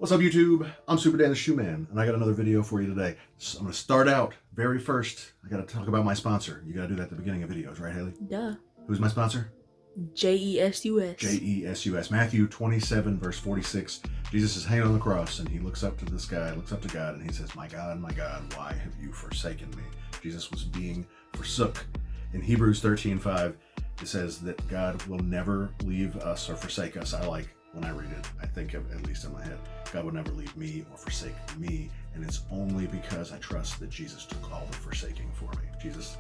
What's up, YouTube? I'm Super Dan the Shoe Man, and I got another video for you today. So I'm going to start out very first. I got to talk about my sponsor. You got to do that at the beginning of videos, right, Haley? Duh. Who's my sponsor? Jesus. Jesus. Matthew 27, verse 46. Jesus is hanging on the cross, and he looks up to the sky, looks up to God, and he says, my God, why have you forsaken me? Jesus was being forsook. In Hebrews 13:5, it says that God will never leave us or forsake us. When I read it, I think of, at least in my head, God will never leave me or forsake me, and it's only because I trust that Jesus took all the forsaking for me.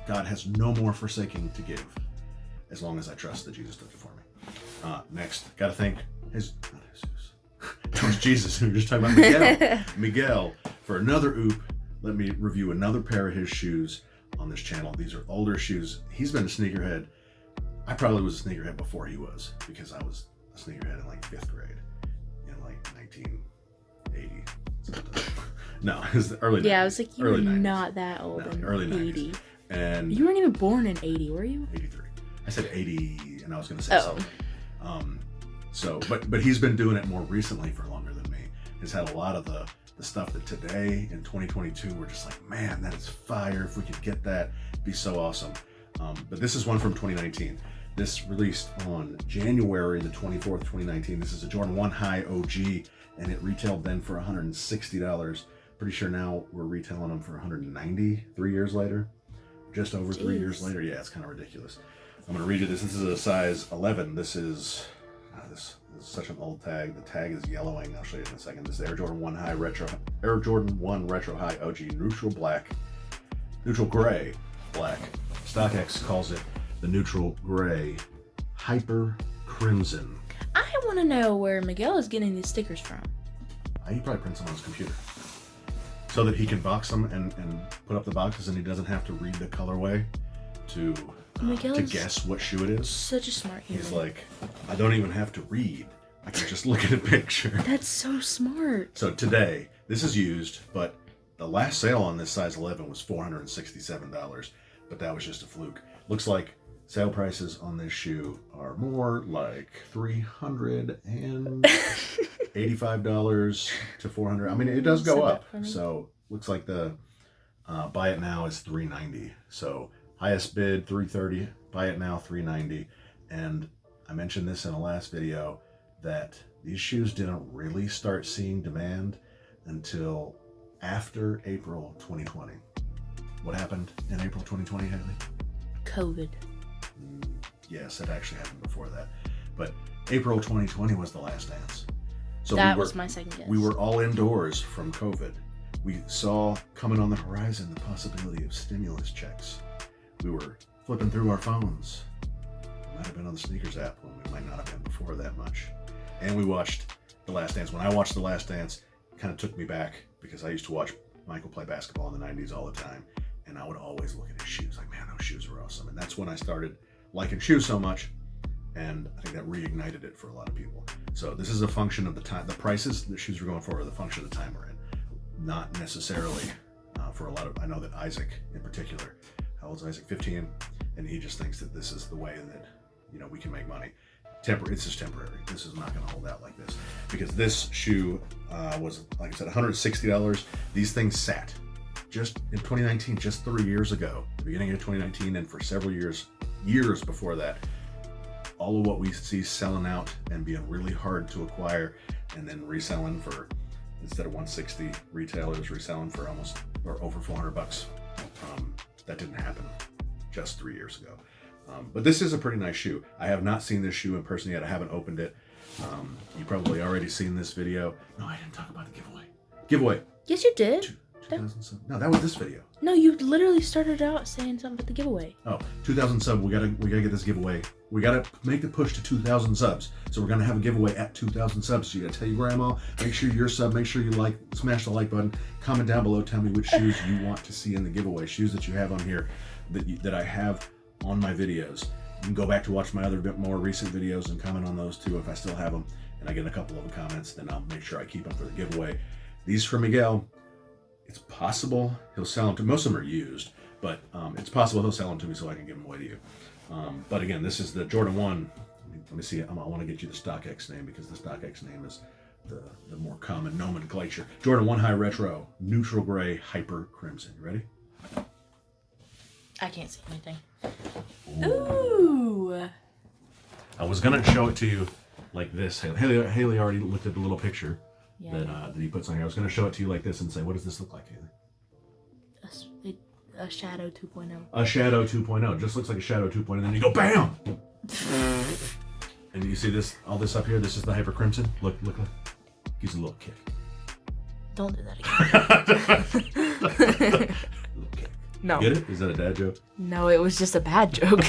God has no more forsaking to give, as long as I trust that Jesus took it for me. Next, gotta thank not Jesus. It was Jesus. We were just talking about Miguel. Miguel, for another oop, let me review another pair of his shoes on this channel. These are older shoes. He's been a sneakerhead. I probably was a sneakerhead before he was, because I was a sneakerhead in like 5th grade in like 1980 something. No, it was the early 90s. Yeah, I was like, you were 90s. Not that old in early 80. 90s. And you weren't even born in 80, were you? 83. I said 80, and I was going to say something. But he's been doing it more recently for longer than me. He's had a lot of the stuff that today in 2022 we're just like, man, that is fire. If we could get that, it'd be so awesome. But this is one from 2019. This released on January the 24th, 2019. This is a Jordan 1 High OG, and it retailed then for $160. Pretty sure now we're retailing them for $190 3 years later. Just over 3 years later. Yeah, it's kind of ridiculous. I'm going to read you this. This is a size 11. This is such an old tag. The tag is yellowing. I'll show you in a second. This is Air Jordan 1 Retro High OG neutral gray black. StockX calls it the neutral gray hyper crimson. I want to know where Miguel is getting these stickers from. He probably prints them on his computer so that he can box them and put up the boxes, and he doesn't have to read the colorway to guess what shoe it is. Such a smart human. He's like, I don't even have to read. I can just look at a picture. That's so smart. So today, this is used, but the last sale on this size 11 was $467, but that was just a fluke. Looks like sale prices on this shoe are more like $385 to $400. I mean, it does go up. So looks like the buy it now is $390. So highest bid $330, buy it now $390. And I mentioned this in a last video that these shoes didn't really start seeing demand until after April 2020. What happened in April 2020, Haley? COVID. Yes, it actually happened before that. But April 2020 was the last dance. So that was my second guess. We were all indoors from COVID. We saw coming on the horizon the possibility of stimulus checks. We were flipping through our phones. We might have been on the sneakers app when we might not have been before that much. And we watched The Last Dance. When I watched The Last Dance, it kind of took me back, because I used to watch Michael play basketball in the 90s all the time. And I would always look at his shoes like, man, those shoes are awesome. And that's when I started liking shoes so much. And I think that reignited it for a lot of people. So this is a function of the time. The prices the shoes we're going for are the function of the time we're in. Not necessarily for a lot of, I know that Isaac in particular, how old is Isaac? 15. And he just thinks that this is the way that, we can make money. It's just temporary. This is not going to hold out like this. Because this shoe was, like I said, $160. These things sat. Just in 2019, just 3 years ago, the beginning of 2019, and for several years before that, all of what we see selling out and being really hard to acquire, and then reselling for, instead of $160 retail, it was reselling for almost or over $400. That didn't happen just 3 years ago. But this is a pretty nice shoe. I have not seen this shoe in person yet. I haven't opened it. You probably already seen this video. No, I didn't talk about the giveaway. Giveaway. Yes, you did. 2,000 subs. No, that was this video. No, you literally started out saying something about the giveaway. Oh, 2,000 subs. We gotta get this giveaway. We gotta make the push to 2,000 subs. So we're gonna have a giveaway at 2,000 subs. So you gotta tell your grandma. Make sure you're sub. Make sure you smash the like button. Comment down below. Tell me which shoes you want to see in the giveaway. Shoes that you have on here that I have on my videos. You can go back to watch my other bit more recent videos and comment on those too if I still have them. And I get a couple of comments, then I'll make sure I keep them for the giveaway. These from Miguel. It's possible he'll sell them to, most of them are used, but it's possible he'll sell them to me so I can give them away to you. But again, this is the Jordan 1. Let me see. I want to get you the StockX name, because the StockX name is the more common nomenclature. Jordan 1 High Retro, neutral gray, hyper crimson. You ready? I can't see anything. Ooh. I was gonna show it to you like this. Haley already looked at the little picture that he puts on here. I was gonna show it to you like this and say, what does this look like, Haley? A Shadow 2.0. A Shadow 2.0. Just looks like a Shadow 2.0. And then you go BAM! And you see this, all this up here? This is the Hyper Crimson. Look. Gives a little kick. Don't do that again. Little kick. No. Get it? Is that a dad joke? No, it was just a bad joke.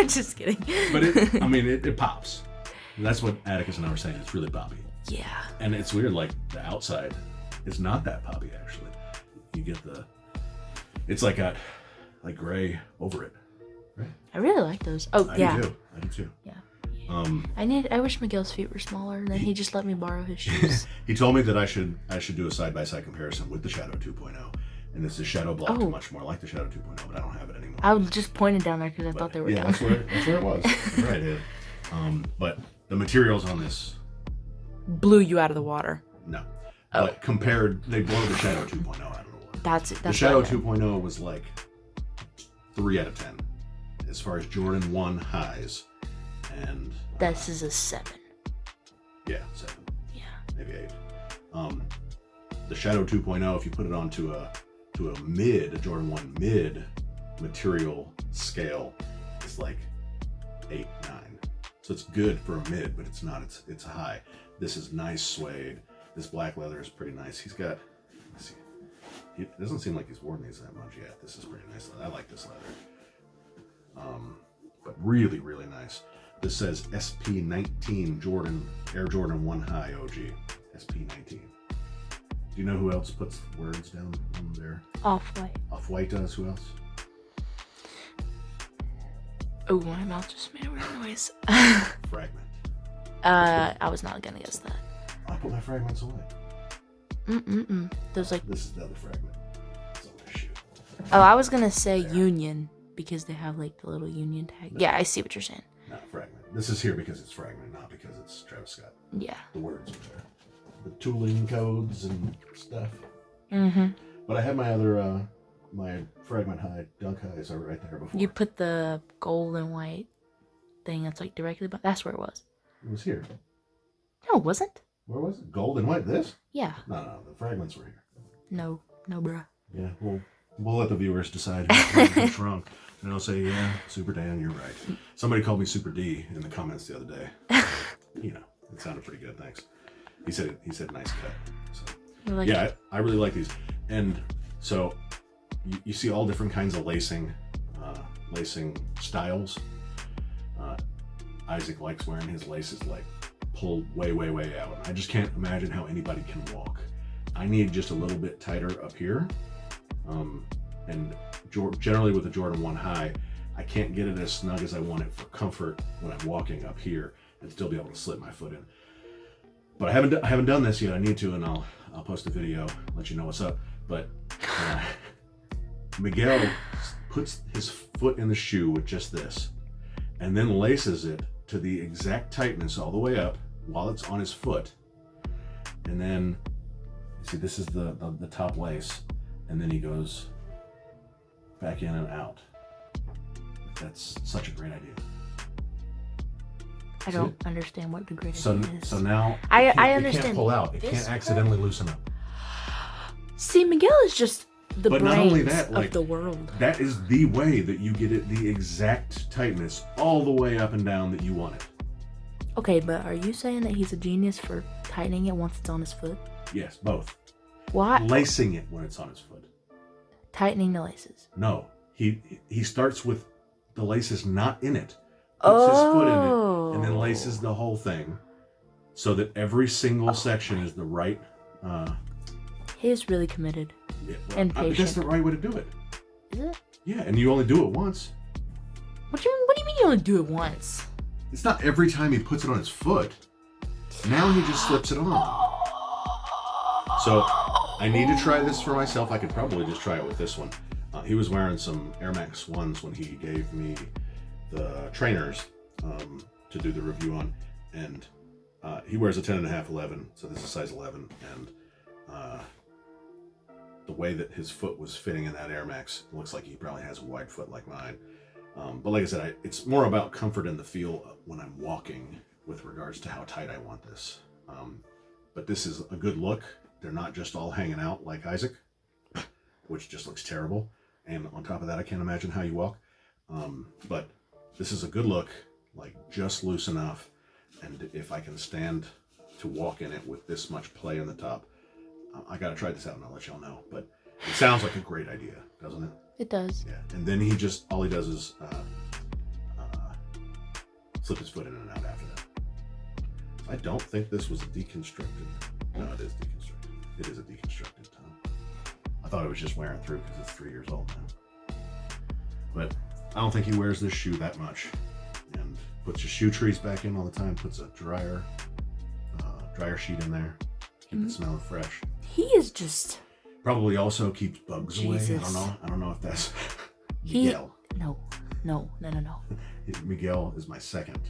Just kidding. But it pops. That's what Atticus and I were saying. It's really poppy. Yeah. And it's weird, like the outside is not that poppy actually. You get it's like got like gray over it. Right? I really like those. Oh, I yeah. do too. Yeah. I wish Miguel's feet were smaller, and then he just let me borrow his shoes. He told me that I should do a side-by-side comparison with the Shadow 2.0, and this is Shadow Blocked, much more like the Shadow 2.0, but I don't have it anymore. I was just pointing down there because I thought they were down. That's where it was. Right, yeah. But the materials on this blew you out of the water. No, but compared, they blow the Shadow 2.0 out of the water. That's it. The Shadow 2.0 was like 3 out of 10 as far as Jordan 1 highs. And this is a 7. Yeah, 7. Yeah, maybe 8. The Shadow 2.0, if you put it onto a Jordan 1 mid material scale, it's like 8, 9. So it's good for a mid, but it's not. It's a high. This is nice suede. This black leather is pretty nice. He's got. Let's see. It doesn't seem like he's worn these that much yet. This is pretty nice. I like this leather. But really, really nice. This says SP19 Jordan, Air Jordan 1 High OG. SP19. Do you know who else puts words down on there? Off-White. Off-White does? Who else? Oh, my mouth just made a weird noise. Fragment. I was not gonna guess that. I put my fragments away. There's like... This is the other fragment. It's on my shoe. Oh, I was gonna say Union, because they have like the little Union tag. No. Yeah, I see what you're saying. Not fragment. This is here because it's fragment, not because it's Travis Scott. Yeah. The words are there. The tooling codes and stuff. Mm-hmm. But I had my other, my fragment high, dunk highs are right there before. You put the gold and white thing that's like directly, but that's where it was. It was here. No, it wasn't. Where was it? Gold and white? This? Yeah. No, the fragments were here. No, bruh. Yeah, we'll let the viewers decide who's wrong. And I'll say, yeah, Super Dan, you're right. Somebody called me Super D in the comments the other day. You know, it sounded pretty good, thanks. He said nice cut. So Like yeah, I really like these. And so you see all different kinds of lacing styles. Isaac likes wearing his laces like pulled way out. I just can't imagine how anybody can walk. I need just a little bit tighter up here. And generally with a Jordan 1 High, I can't get it as snug as I want it for comfort when I'm walking up here and still be able to slip my foot in. But I haven't done this yet. I need to, and I'll post a video, let you know what's up. But Miguel puts his foot in the shoe with just this, and then laces it to the exact tightness all the way up while it's on his foot. And then, see, this is the top lace, and then he goes back in and out. That's such a great idea. I don't understand what the great idea is. So now I understand. It can't pull out. It can't accidentally loosen up. See, Miguel is just the brains not only that, of the world. That is the way that you get it the exact tightness all the way up and down that you want it. Okay, but are you saying that he's a genius for tightening it once it's on his foot? Yes, both. Why? Lacing it when it's on his foot. Tightening the laces. No, he starts with the laces not in it. Puts his foot in it and then laces the whole thing so that every single section is the right. He is really committed and patient. That's the right way to do it. Is it? Yeah, and you only do it once. What do you mean you only do it once? It's not every time he puts it on his foot. Now he just slips it on. So I need to try this for myself. I could probably just try it with this one. He was wearing some Air Max 1s when he gave me the trainers to do the review on, and He wears a 10.5, 11, so this is size 11, and the way that his foot was fitting in that Air Max looks like he probably has a wide foot like mine. But like I said, it's more about comfort and the feel when I'm walking with regards to how tight I want this. But this is a good look. They're not just all hanging out like Isaac, which just looks terrible. And on top of that, I can't imagine how you walk. But this is a good look, like just loose enough. And if I can stand to walk in it with this much play in the top, I got to try this out and I'll let y'all know. But it sounds like a great idea, doesn't it? It does. Yeah. And then all he does is slip his foot in and out after that. I don't think this was a deconstructed. No, it is deconstructed. It is a deconstructed toe. I thought it was just wearing through because it's 3 years old now. But I don't think he wears this shoe that much. And puts his shoe trees back in all the time, puts a dryer sheet in there, keep it smelling fresh. He is just... Probably also keeps bugs away. I don't know if that's Miguel. No. Miguel is my second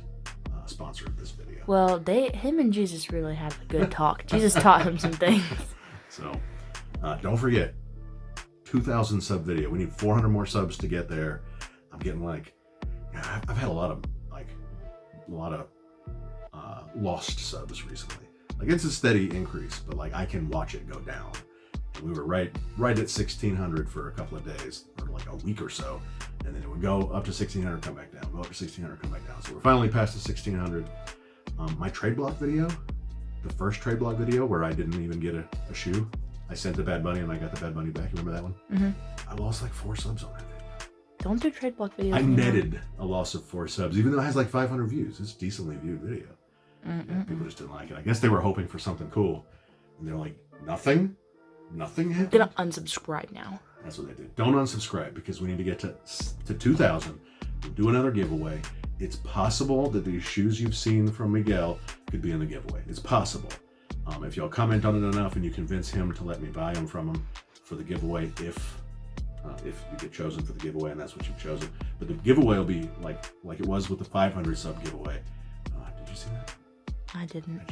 sponsor of this video. Well, him and Jesus really had a good talk. Jesus taught him some things. So, don't forget, 2,000 sub video. We need 400 more subs to get there. I'm getting I've had a lot of lost subs recently. It's a steady increase, but I can watch it go down. And we were right at 1,600 for a couple of days, or a week or so, and then it would go up to 1,600, come back down, go up to 1,600, come back down. So we're finally past the 1,600. My trade block video, the first trade block video where I didn't even get a shoe, I sent to Bad Bunny and I got the Bad Bunny back. You remember that one? Mm-hmm. I lost 4 subs on that video. Don't do trade block videos. I netted a loss of 4 subs, even though it has 500 views. It's a decently viewed video. Yeah, people just didn't like it. I guess they were hoping for something cool, and they're like, nothing happened. I'm gonna unsubscribe now. That's what they did. Don't unsubscribe, because we need to get to 2,000. We'll do another giveaway. It's possible that these shoes you've seen from Miguel could be in the giveaway. It's possible. If y'all comment on it enough and you convince him to let me buy them from him for the giveaway, if you get chosen for the giveaway and that's what you've chosen. But the giveaway will be like it was with the 500 sub giveaway. Did you see that? I didn't.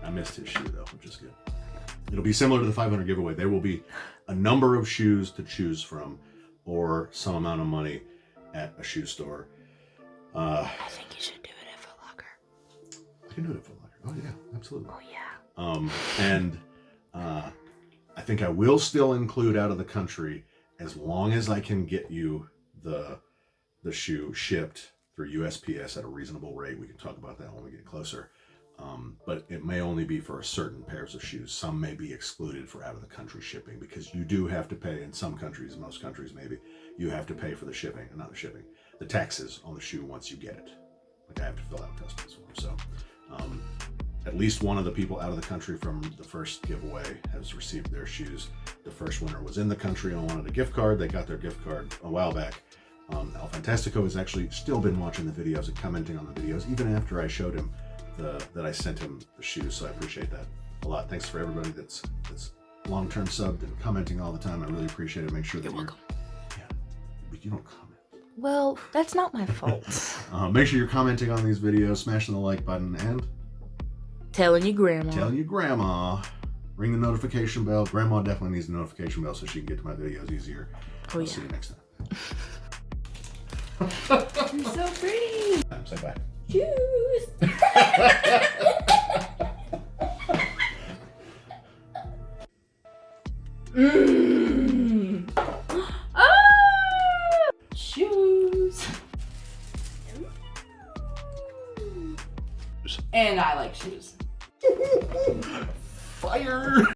I missed his shoe though, which is good. It'll be similar to the 500 giveaway. There will be a number of shoes to choose from, or some amount of money at a shoe store. I think you should do it at Foot Locker. I can do it at Foot Locker. Oh yeah, absolutely. Oh yeah. And I think I will still include out of the country, as long as I can get you the shoe shipped through USPS at a reasonable rate. We can talk about that when we get closer. But it may only be for certain pairs of shoes. Some may be excluded for out of the country shipping, because you do have to pay in some countries, most countries maybe, you have to pay for the taxes on the shoe once you get it. I have to fill out customs form. So at least one of the people out of the country from the first giveaway has received their shoes. The first winner was in the country and wanted a gift card. They got their gift card a while back. El Fantastico has actually still been watching the videos and commenting on the videos, even after I showed him that I sent him the shoes. So I appreciate that a lot. Thanks for everybody that's long-term subbed and commenting all the time. I really appreciate it. Make sure that you're welcome. Yeah, but you don't comment. Well, that's not my fault. Make sure you're commenting on these videos, smashing the like button, and telling your grandma. Ring the notification bell. Grandma definitely needs the notification bell so she can get to my videos easier. Oh, I'll see you next time. You're so pretty. Say bye. Shoes. Shoes. And I like shoes. Fire!